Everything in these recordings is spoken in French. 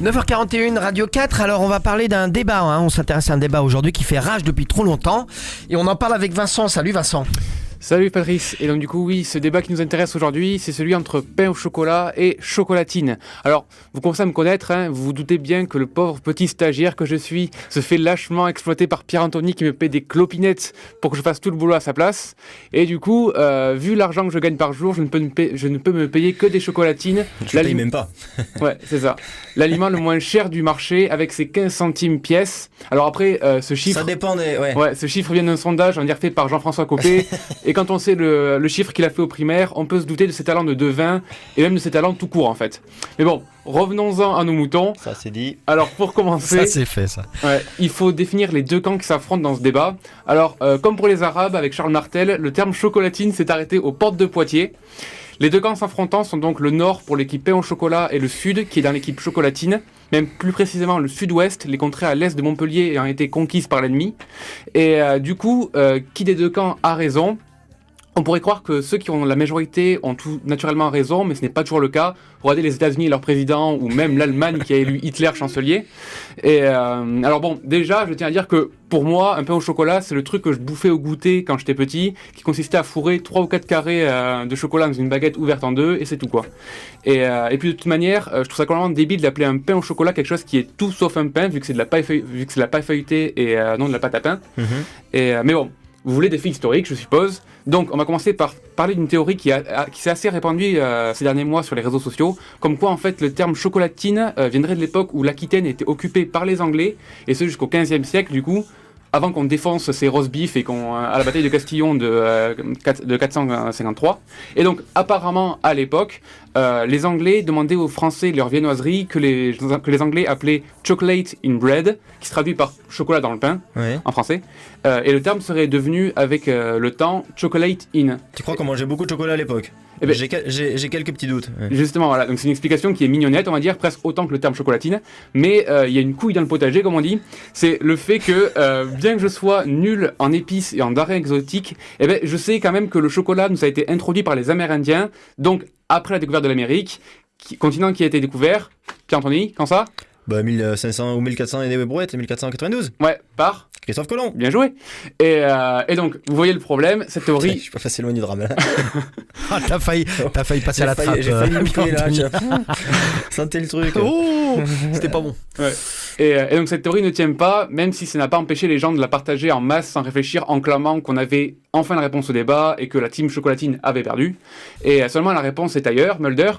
9h41, Radio 4, alors on va parler d'un débat, on s'intéresse à un débat aujourd'hui qui fait rage depuis trop longtemps et on en parle avec Vincent. Salut Vincent. Salut Patrice, et donc du coup oui, ce débat qui nous intéresse aujourd'hui, c'est celui entre pain au chocolat et chocolatine. Alors, vous commencez à me connaître, vous vous doutez bien que le pauvre petit stagiaire que je suis se fait lâchement exploiter par Pierre-Anthony qui me paie des clopinettes pour que je fasse tout le boulot à sa place. Et du coup, vu l'argent que je gagne par jour, je ne peux me payer que des chocolatines. Tu payes même pas. Ouais, c'est ça. L'aliment le moins cher du marché avec ses 15 centimes pièce. Alors après, ce chiffre... Ça dépend des... Ouais, ce chiffre vient d'un sondage, on va dire fait par Jean-François Copé. Et quand on sait le chiffre qu'il a fait au primaire, on peut se douter de ses talents de devin et même de ses talents tout court en fait. Mais bon, revenons-en à nos moutons. Ça c'est dit. Alors pour commencer, ça c'est fait ça. Ouais, il faut définir les deux camps qui s'affrontent dans ce débat. Alors comme pour les Arabes avec Charles Martel, le terme chocolatine s'est arrêté aux portes de Poitiers. Les deux camps s'affrontant sont donc le nord pour l'équipe pain au chocolat et le sud qui est dans l'équipe chocolatine, même plus précisément le sud-ouest, les contrées à l'est de Montpellier ayant été conquises par l'ennemi. Et du coup, qui des deux camps a raison ? On pourrait croire que ceux qui ont la majorité ont tout naturellement raison, mais ce n'est pas toujours le cas. Regardez les États-Unis et leur président, ou même l'Allemagne qui a élu Hitler chancelier. Et alors bon, déjà, je tiens à dire que pour moi, un pain au chocolat, c'est le truc que je bouffais au goûter quand j'étais petit, qui consistait à fourrer 3 ou 4 carrés de chocolat dans une baguette ouverte en deux, et c'est tout quoi. Et puis de toute manière, je trouve ça complètement débile d'appeler un pain au chocolat quelque chose qui est tout sauf un pain, vu que c'est de la paille feuilletée et non de la pâte à pain. Mm-hmm. Mais bon. Vous voulez des faits historiques, je suppose. Donc, on va commencer par parler d'une théorie qui s'est assez répandue ces derniers mois sur les réseaux sociaux, comme quoi, en fait, le terme chocolatine viendrait de l'époque où l'Aquitaine était occupée par les Anglais, et ce jusqu'au XVe siècle, du coup, avant qu'on défonce ces roast beef et à la bataille de Castillon de 453. Et donc, apparemment, à l'époque, les Anglais demandaient aux Français leur viennoiserie que les Anglais appelaient chocolate in bread, qui se traduit par chocolat dans le pain, ouais, en français. Et le terme serait devenu, avec le temps, chocolate in. Tu crois qu'on mangeait beaucoup de chocolat à l'époque ? Eh ben, j'ai quelques petits doutes. Ouais. Justement, voilà. Donc c'est une explication qui est mignonnette, on va dire, presque autant que le terme chocolatine. Mais il y a une couille dans le potager, comme on dit. C'est le fait que, bien que je sois nul en épices et en denrées exotiques, eh ben, je sais quand même que le chocolat nous a été introduit par les Amérindiens. Donc, après la découverte de l'Amérique, continent qui a été découvert, Pierre-Anthony, quand ça ? 1500 ou 1400 et des brouettes, 1492. Ouais, par Christophe Colomb. Bien joué. Et donc, vous voyez le problème, cette théorie... Je suis pas passé loin du drame là. Ah, t'as failli passer à la trappe. J'ai failli me là. Sentez le truc. Oh, c'était pas bon. Ouais. Et donc cette théorie ne tient pas, même si ça n'a pas empêché les gens de la partager en masse sans réfléchir, en clamant qu'on avait enfin la réponse au débat et que la team chocolatine avait perdu. Et seulement la réponse est ailleurs, Mulder.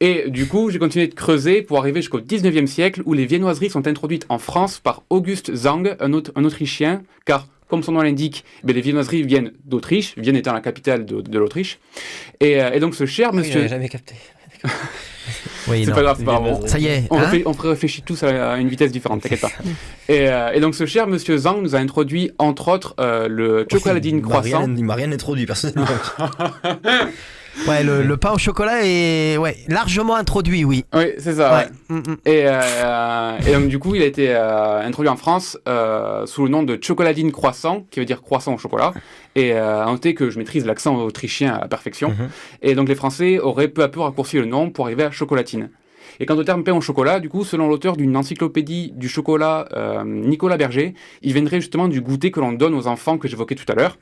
Et du coup, j'ai continué de creuser pour arriver jusqu'au 19e siècle où les viennoiseries sont introduites en France par Auguste Zang, un Autrichien, car comme son nom l'indique, les viennoiseries viennent d'Autriche, Vienne étant la capitale de l'Autriche. Et donc ce cher monsieur... j'avais jamais capté. Oui, c'est pas grave, c'est pas grave. Ça y est. On réfléchit tous à une vitesse différente, t'inquiète pas. Et donc ce cher monsieur Zhang nous a introduit, entre autres, le chocolatine croissant. Il m'a rien introduit, personnellement. Ouais, le pain au chocolat est largement introduit, oui. Oui, c'est ça. Ouais. Et donc du coup, il a été introduit en France sous le nom de chocolatine croissant, qui veut dire croissant au chocolat. Et à noter que je maîtrise l'accent autrichien à la perfection. Et donc les Français auraient peu à peu raccourci le nom pour arriver à chocolatine. Et quant au terme pain au chocolat, du coup, selon l'auteur d'une encyclopédie du chocolat, Nicolas Berger, il viendrait justement du goûter que l'on donne aux enfants que j'évoquais tout à l'heure.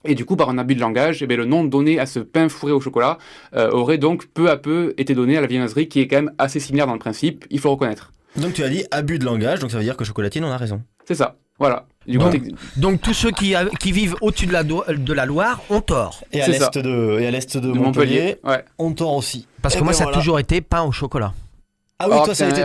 Et du coup, par un abus de langage, le nom donné à ce pain fourré au chocolat aurait donc peu à peu été donné à la viennoiserie, qui est quand même assez similaire dans le principe, il faut reconnaître. Donc tu as dit abus de langage, donc ça veut dire que chocolatine, on a raison. C'est ça, voilà. Donc tous ceux qui vivent au-dessus de la Loire ont tort. Et à l'est de Montpellier, ouais, ont tort aussi. Parce que moi, ça a toujours été pain au chocolat. Ah oui, toi ça a été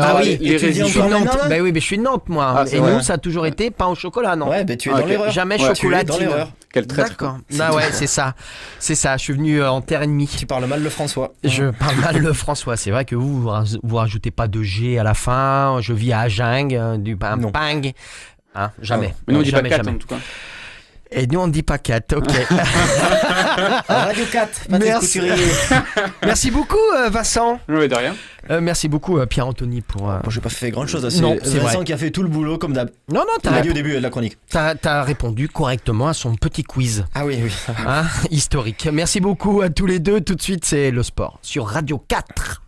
je suis de Nantes. Bah oui, mais je suis de Nantes moi. Et nous ça a toujours été pain au chocolat, non ? Ouais, mais tu es dans l'erreur. Jamais chocolatine. Tu es dans l'erreur. Quel traître. D'accord. Ah ouais, c'est ça. C'est ça, je suis venu en terre ennemie. Tu parles mal le François. Je parle mal le François. C'est vrai que vous rajoutez pas de G à la fin. Je vis à Agingue, du pain pang. Hein, jamais. Mais nous on dit pas 4 en tout cas. Et nous on ne dit pas 4, ok. Radio 4, merci. Merci beaucoup Vincent. Oui, de rien. Merci beaucoup Pierre-Anthony pour... Bon, j'ai pas fait grand chose. Non, c'est Vincent qui a fait tout le boulot comme d'hab. Non, t'as dit au début de la chronique. T'as répondu correctement à son petit quiz. Ah oui. Historique. Merci beaucoup à tous les deux. Tout de suite c'est le sport sur Radio 4.